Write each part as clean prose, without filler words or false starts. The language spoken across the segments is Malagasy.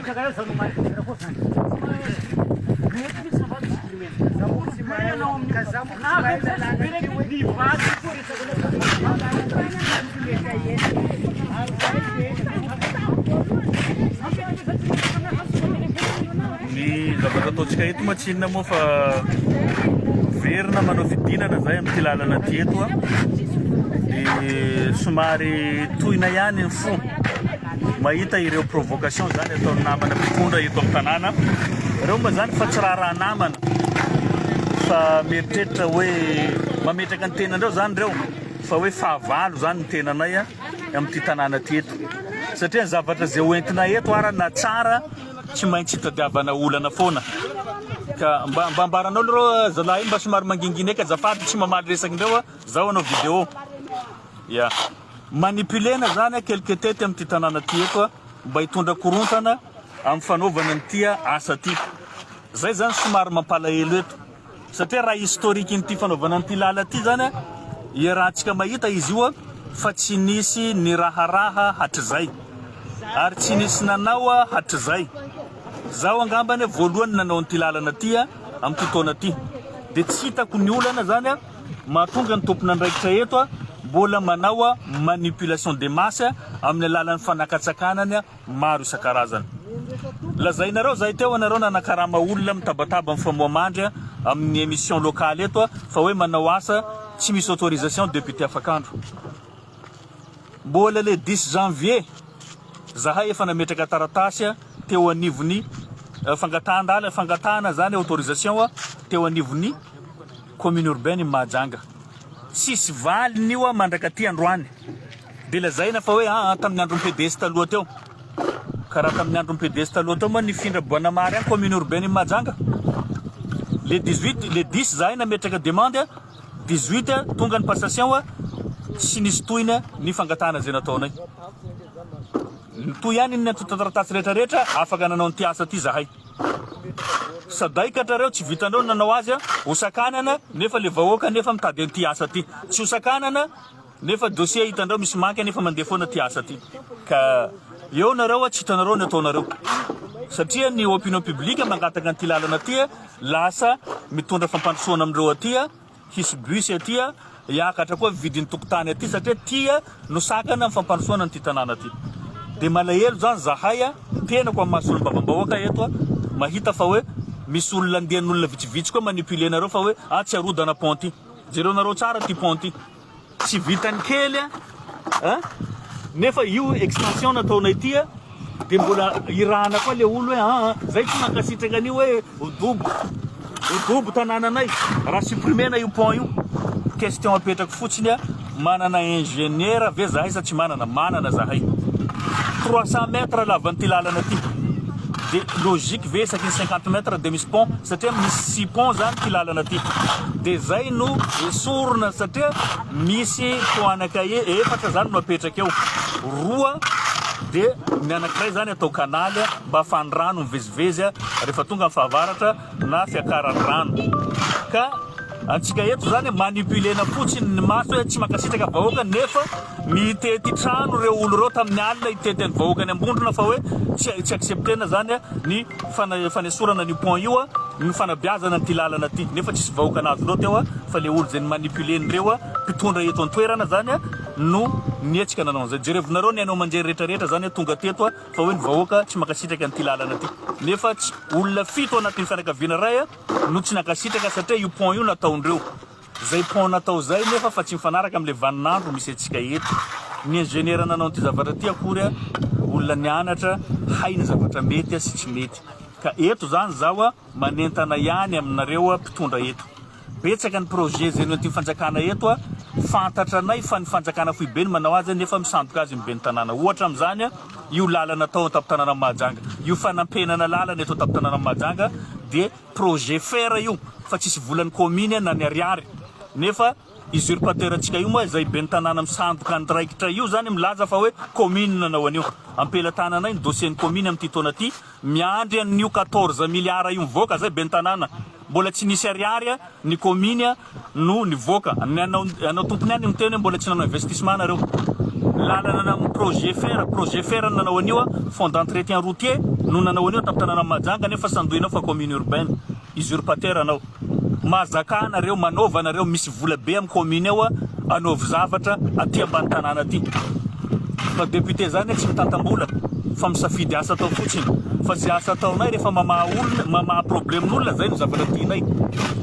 Ny zavatra ataontsika eto moa tsy inona moa fa verina manao fidinana zay amin'ny lalana ty eto a. Dia somary tohina ihany ny fo mahita ireo provocation zany ataon'ny namana mpitondra eto amin'ny tanàna. Ireo moa zany fa tsy raha namana fa mieritreritra hoe mametraka ny tenandreo zany reo fa hoe fahavalo zany ny tenanay amin'ity tanàna ty eto satria ny zavatra zay hoentina eto ara na tsara tsy maintsy hitadiavana olana foana. Ka mba ambaranao rô zalahy mba somary mangingina eky azafady tsy mamaly resakindreo zao anao vidéo ya manipulena zany quelque tety amin'ity tanàna ty eto mba hitondra korontana amin'ny fanaovana nyty asa ty. Zay zany somary mampalahelo eto satria raha historique nyty fanaovana nyty lala ty zany iarahantsika mahita izy io fa tsy nisy ny raharaha hatrizay ary tsy nisy nanao hatrizay. Zaho angambany voalohany nanao nyty lalana ty amin'ty taona ty dia tsy hitako ny olana zany mahatonga ny tompona andraikitra eto mbola manao manipulation de masse amin'ny alalan'ny fanakatsakanany maro isan-karazany. Lazainareo zay teo anareo nanakarama olona mitabataba amin'ny famoamandry amin'ny émission locale eto fa hoe manao asa tsy misy autorisation député afakandro. Mbola le 10 janvier zahay efa nametraka taratasy teo anivony fangatahana zany autorisation teo anivony commune urbaine Mahajanga. Sisy valiny io mandraka ty androany dia lazaina fa hoe tamin'ny andro PDS taloha teo. Karaha tamin'ny andro PDS taloha teo moa nifindra Boanamary any commune urbaine Mahajanga. Le 10 zahay nametraka demande 18 tonga ny passation tsy nisy tohina ny fangatahana zay nataonay. Toy ihany ny taratasy rehetrarehetra afaka nanao nyty asa ty zahay. Sadaikatrareo tsy vitandreo nanao azy hosakanana nefa le vahoaka nefa mitady an'ty asa ty. Tsy hosakanana nefa dossier hitandreo misy manky nefa mandeha foana ty asa ty. Ka eo nareo tsy hitanareo ny ataonareo satria ny opinion publique mangataka an'ty lalana ty lasa mitondra fampandrosoana amindreo aty hisy bus aty hiakatra koa vidin'ny tokotany aty satria ty no sakana amin'ny fampandrosoana an'ty tanàna ty. Dia malahelo zany zahay tenako amin'ny masolom-bavambahoaka eto mahita fa hoe misy olona andehan'olona vitsivitsy koa manipulenareo fa hoe tsy arodana pont ty. Jerenareo tsara ty pont ty tsy vitany kely nefa io extension nataonay ty dia mbola irahana koa le olo hoe zay tsy mankasitraka an'io hoe odobo tanànanay raha supprimena io pont io. Question apetrako fotsiny manana ingénieur ave zahay sa tsy manana zahay 300 mètres lavan'ty lalana ty dia logique ve isaky ny 50 mètres dia misy pont satria misy 6 pont zany ty lalana ty. Dia zay no esorona satria misy pont anakaye efatra zany no apetraka eo roa dia ny anankiray zany atao kanaly mba afan'ny rano mivezivezy rehefa tonga amin'ny fahavaratra na fiakaran'ny rano. Ka antsika eto zany manipulena fotsiny ny maso hoe tsy mankasitraka vahoaka nefa mitety trano reo olo reo tamin'ny alina hitety ny vahoakany ambondrona fa hoe tsy acceptena zany ny fanesorana ny pont io ny fanabeazana ny ty lalana ty nefa tsisy vahoaka anazy reo teo fa le olo zay ny manipulen'ireo mpitondra eto an-toerana zany no nietsika nanao zay. Jerevinareo ny anao manjery rehetrarehetra zany tonga teto fa hoe ny vahoaka tsy mankasitraka ny ty lalana ty nefa olona fito anatin'ny fianakaviana ray no tsy nankasitraka satria io pont io nataondreo. Zay pont natao zay nefa fa tsy mifanaraka amin'le vaninandro misy antsika eto. Ny ingénieur nanao ty zavatra ty akory olona nianatra hainy zavatra mety sy tsy mety. Ka eto zany zaho manentana ihany aminareo mpitondra eto. Betsaka ny projet zay no ty fanjakana eto fantatra anay fa ny fanjakana foibe ny manao azy nefa misandoka azy mibeny tanàna. Ohatra amin'izany io lalana tao tapitanana Mahajanga io fanampenana lalana eto tapitanana Mahajanga dia projet fer io fa tsisy volan'ny commune na ny ariary nefa usurpateur antsika io moa zay ben'ny tanàna misandoka andraikitra io zany milaza fa hoe commune nanao an'io. Ampelantananay ny dossier ny commune amin'ty taona ty miandry an'io 14 milliards io mivoaka zay ben'ny tanàna mbola tsy nisy ariary ny commune no nivoaka anao tompony any miteny mbola tsy nanao investissement nareo. lalana amin'ny projet fer nanao anio fond d'entretien routier no nanao anio tamin'ny tanàna Mahajanga nefa sandoina fa commune urbaine usurpateur anao mahazaka nareo manova nareo misy vola be amin'ny commune ao anaovy zavatra aty ambany tanàna aty fa député zany tsy mitantam-bola fa misafidy asa atao fotsiny fa zay asa ataonay rehefa mamaha problemen'olona zay no zavatra tianay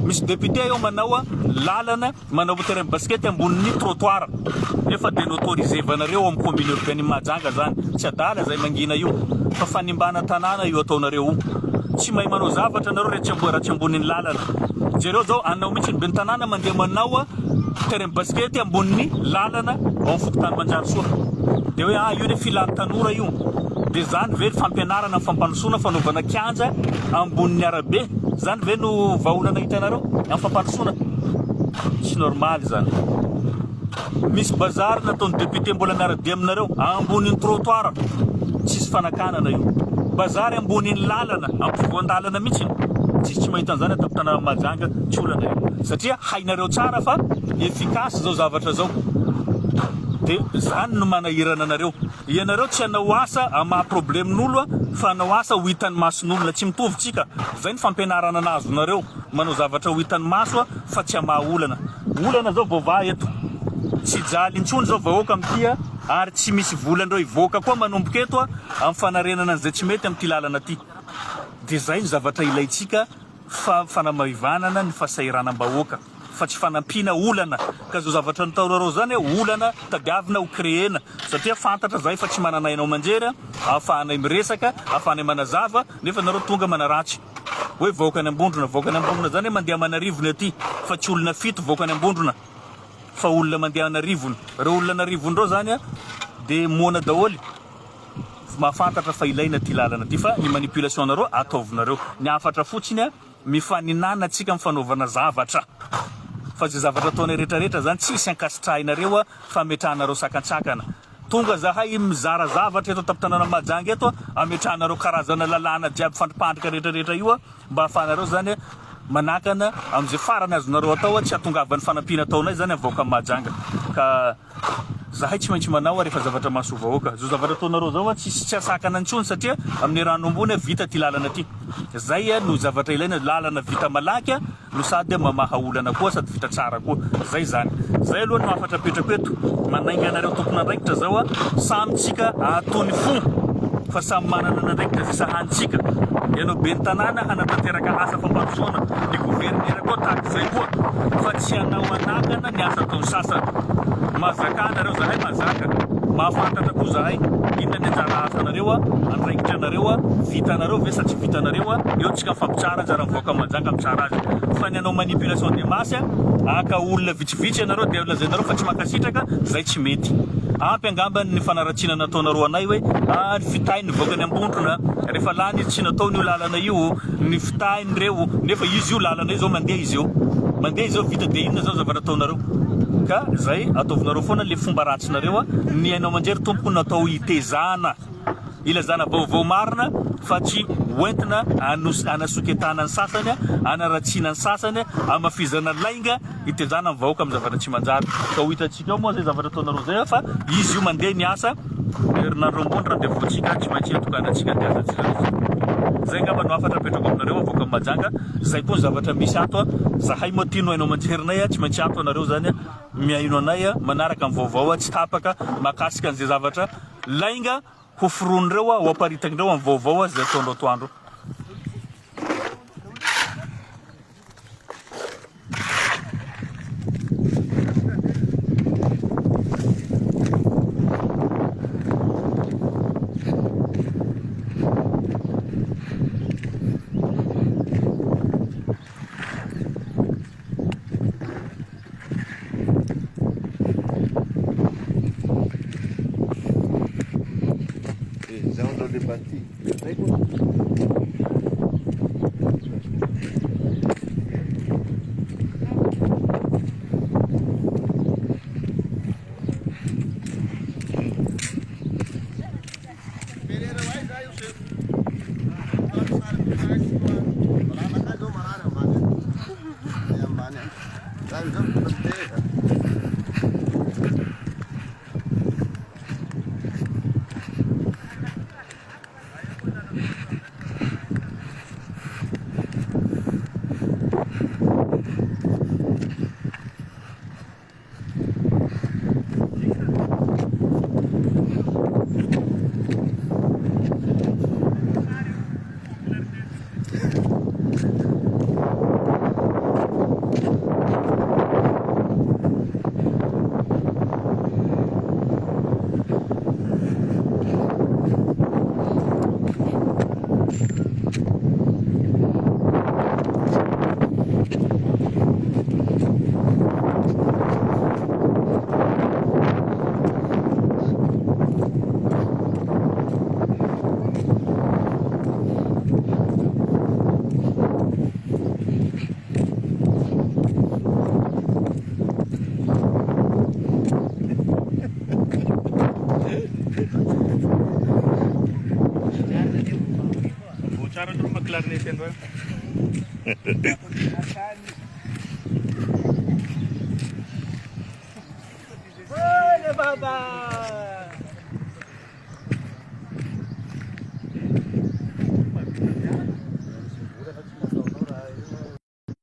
misy député eo manao lalana manao terrain basket ambonin'ny trottoir nefa dénautorisé vanareo amin'ny commune urbaine Mahajanga zany tsy adala zay mangina io fa fanimbana tanàna io ataonareo tsy mahay manao zavatra nareo ratsy ambonin'ny lalana jereo zao anao mihitsy ben tanàna mandeha manao terrain basket ambonin'ny lalana ao fototany manjary soa de hoe io ne filany tanora io de zany ve fampianarana fampanosoana fanaovana kianja ambonin'ny arabe zany ve no vaholana hitanareo amin'ny fampanosoana tsy normal zany misy bazary nataon'ny député mbola miara-dia aminareo ambonin'ny trottoir tsisy fanakanana io bazary ambonin'ny lalana ampovoan-dalana mihitsy tsy mahita an'izany atao tanàna Mahajanga tsy olana io satria hainareo tsara fa efficace zao zavatra zao de zany no manahirana anareo ianareo tsy hanao asa amaha problemen'olo fa hanao asa ho hitan'ny mason'olona tsy mitovy tsika zay ny fampianarana anazy nareo manao zavatra ho hitan'ny maso fa tsy amaha olana zao vaovà eto tsy jaly intsony zao vahoaka amin'ity ary tsy misy volandreo ivoaka koa manomboka eto amin'ny fanarenana an'izay tsy mety amin'ity lalana aty de zay ny zavatra ilaitsika fanamahivanana ny fahasahiranam-bahoaka fa tsy fanampiana olana ka zao zavatra nataonareo zany olana tadiavina ho créena satria fantatra zay fa tsy mananainao manjery ahafahanay miresaka ahafahanay manazava nefa nareo tonga manaratsy hoe vahoaka ny ambondrona zany hoe mandeha manarivony aty fa tsy olona fito vahoaka ny ambondrona fa olona mandeha anarivony reo olona anarivony reo zany de moana daholy mahafantatra fa ilaina ty lalana ty fa ny manipulation nareo ataovinareo ny afatra fotsiny mifaninana atsika mifanaovana zavatra fa zay zavatra ataonay rehetrarehetra zany tsisy ankasitrahinareo fametrahanareo sakantsakana tonga zahay mizara zavatra eto tamin'ny tanàna Mahajanga eto ametrahanareo karazana lalàna jiaby fandrimpandrika rehetrarehetra io mba ahafahanareo zany manakana amin'izay farany azonareo atao tsy hahatongavan'ny fanampiana ataonay zany avoaka Mahajanga ka zahay tsy maintsy manao rehefa zavatra mahasovahoaka zo zavatra ataonareo zao tsy asakana intsony satria amin'ny rano ambony vita ty lalana aty zay no zavatra ilaina lalana vita malaky no sady mamaha olana koa sady vita tsara koa zay zany zay aloha no afatra petrako eto manainga anareo tompon'andraikitra zao samytsika atony fo fa samy manana anandraikitra zay sahanitsika ianao be ny tanàna hanatanteraka asa fampanosoana ny gouvernera koa tahaka zay koa fa tsy hanao anakana ny asa ataony sasany mahazaka anareo zahay mahazaka mahafantatra koa zahay inona ny anjara asanareo andraikitra anareo vitanareo ve sa tsy vitanareo eo tsika mifampitsara anjara mivoaka Mahajanga mitsara azy fa ny anao manipulation de masse aka olona vitsivitsy anareo de lazainareo fa tsy makasitraka zay tsy mety ampy angamba ny fanaratsiana nataonareo anay hoe fitay ny voaka ny ambondrona rehefa lany izy tsy nataony io lalana io ny fitahiny reo nefa izy io lalana io zao mandeha izy eo vita de inona zao zavatra ataonareo ka zay ataovinareo foana le fomba ratsinareo ny ainao manjery tompo natao hitezana ilazana vaovao marina fa tsy hoentina anasoketana ny sasany anaratsiana ny sasany amafizana lainga hitezana amin'ny vahoaka amin'ny zavatra tsy manjary ka ho hitantsika ao moa zay zavatra ataonareo zay fa izy io mandeha ny asa herinandro ambondra de voatsika tsy maintsy atokanantsika de asantsika zay ngamba no afatra petrako aminareo avoaka Mahajanga zay koa ny zavatra misy ato zahay moa tino ainao manjerinay tsy maintsy ato anareo zany miaino anay manaraka amin'ny vaovao tsy tapaka makasika an'izay zavatra lainga ho foronireo ho aparitakinireo amin'ny vaovao zay ataonao atoandro maklarnet yan ba? Baba!